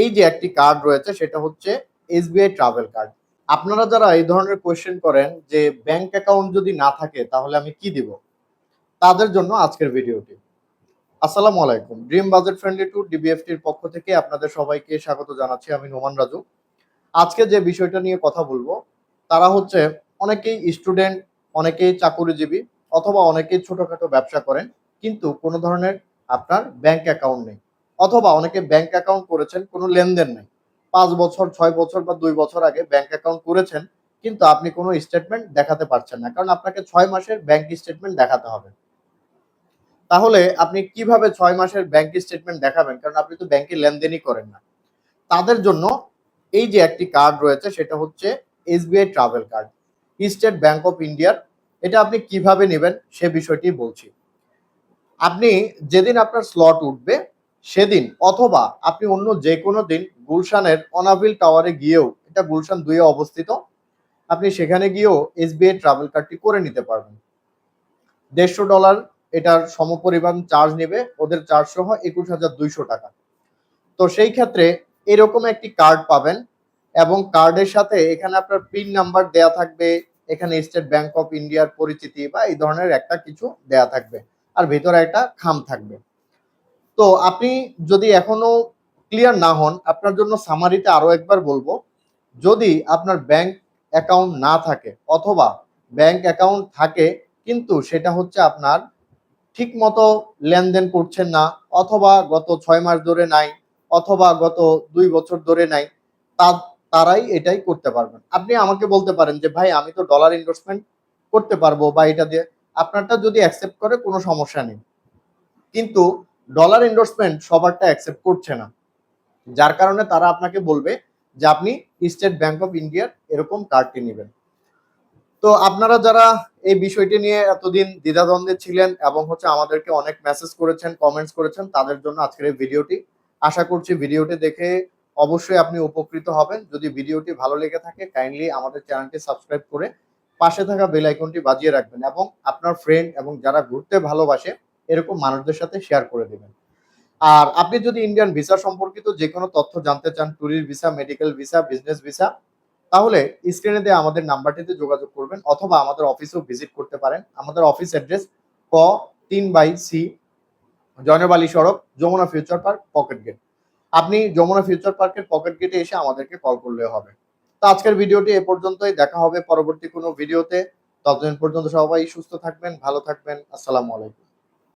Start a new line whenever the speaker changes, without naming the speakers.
এই যে একটি কার্ড রয়েছে সেটা হচ্ছে এসবিআই ট্রাভেল কার্ড। আপনারা যারা এই ধরনের কোয়েশ্চেন করেন যে ব্যাংক অ্যাকাউন্ট যদি না থাকে তাহলে আমি কি দিব, তাদের জন্য আজকের ভিডিওটি। আসসালামু আলাইকুম। ড্রিম বাজেট ফ্রেন্ডলি ট্যুর ডিবিএফটির পক্ষ থেকে আপনাদের সবাইকে স্বাগত জানাচ্ছি। আমি নোমান রাজু। আজকে যে বিষয়টা নিয়ে কথা বলবো তারা হচ্ছে অনেকেই স্টুডেন্ট, অনেকেই চাকুরিজীবী অথবা অনেকেই ছোটখাটো ব্যবসা করেন, কিন্তু কোনো ধরনের আপনার ব্যাংক অ্যাকাউন্ট নেই, অথবা অনেকে ব্যাংক অ্যাকাউন্ট করেছেন কোনো লেনদেন নেই। 5 বছর, 6 বছর বা 2 বছর আগে ব্যাংক অ্যাকাউন্ট করেছেন, কিন্তু আপনি কোনো স্টেটমেন্ট দেখাতে পারছেন না, কারণ আপনাকে 6 মাসের ব্যাংক স্টেটমেন্ট দেখাতে হবে। তাহলে আপনি কিভাবে 6 মাসের ব্যাংক স্টেটমেন্ট দেখাবেন, কারণ আপনি তো ব্যাংকে লেনদেনই করেন না। তাদের জন্য এই যে একটি কার্ড রয়েছে সেটা হচ্ছে SBI travel card, state bank of ইন্ডিয়ার। এটা আপনি কিভাবে নেবেন সে বিষয়টি বলছি। আপনি যেদিন আপনার স্লট উঠবে সেদিন, অথবা আপনি অন্য যে কোনো দিন গুলশানের অনাবিল টাওয়ারে গিয়েও, এটা গুলশান 2-এ অবস্থিত, আপনি সেখানে গিয়েও এসবিআই ট্রাভেল কার্ডটি করে নিতে পারবেন। $150 এটার সমপরিমাণ চার্জ নেবে, ওদের চার্জ সহ 21,200 টাকা। তো সেই ক্ষেত্রে এরকম একটি কার্ড পাবেন, এবং কার্ডের সাথে এখানে আপনার পিন নাম্বার দেয়া থাকবে, এখানে স্টেট ব্যাংক অফ ইন্ডিয়ার পরিচিতি বা এই ধরনের একটা কিছু দেয়া থাকবে, আর ভিতরে একটা খাম থাকবে। তো আপনি যদি এখনো ক্লিয়ার না হন, আপনার জন্য সামারিতে আরো একবার বলবো, যদি আপনার ব্যাংক অ্যাকাউন্ট না থাকে, অথবা ব্যাংক অ্যাকাউন্ট থাকে কিন্তু সেটা হচ্ছে আপনার ঠিক মতো লেনদেন করছেন না, অথবা গত 6 মাস ধরে নাই, অথবা গত 2 বছর ধরে নাই, তারাই এটাই করতে পারবেন। আপনি আমাকে বলতে পারেন যে ভাই আমি তো ডলার ইনভেস্টমেন্ট করতে পারবো, বা এটা দিয়ে আপনারটা যদি অ্যাকসেপ্ট করে কোনো সমস্যা নেই, কিন্তু ডলার ইনভেস্টমেন্ট সবারটা অ্যাকসেপ্ট করছে না, যার কারণে তারা আপনাকে বলবে যে আপনি স্টেট ব্যাংক অফ ইন্ডিয়ার এরকম কার্ডটি নেবেন। তো আপনারা যারা এই বিষয়টি নিয়ে এতদিন দ্বিধাদ্বন্দ্বে ছিলেন এবং হচ্ছে আমাদেরকে অনেক মেসেজ করেছেন, কমেন্টস করেছেন, তাদের জন্য আজকের এই ভিডিওটি। আশা করছি ভিডিওটি দেখে অবশ্যই আপনি উপকৃত হবেন। যদি ভিডিওটি ভালো লেগে থাকে কাইন্ডলি আমাদের চ্যানেলটি সাবস্ক্রাইব করে পাশে থাকা বেল আইকনটি বাজিয়ে রাখবেন, এবং আপনার ফ্রেন্ড এবং যারা ঘুরতে ভালোবাসে এরকম মানুষদের সাথে শেয়ার করে দিবেন। আর আপনি যদি ইন্ডিয়ান ভিসা সম্পর্কিত যে কোনো তথ্য জানতে চান, tourist visa, medical visa, business visa, তাহলে স্ক্রিনে দেওয়া আমাদের নাম্বারটিতে যোগাযোগ করবেন, অথবা আমাদের অফিসেও ভিজিট করতে পারেন। আমাদের অফিস অ্যাড্রেস ক 3/সি, জয়নবালী সড়ক, Jamuna future park, pocket gate. আপনি যমুনা ফিউচার পার্কের পকেট গেটে এসে আমাদেরকে কল করলে হবে। তো আজকের ভিডিওটি এ পর্যন্তই, দেখা হবে পরবর্তী কোনো ভিডিওতে। ততদিন পর্যন্ত সবাই সুস্থ থাকবেন, ভালো থাকবেন। আসসালামু আলাইকুম।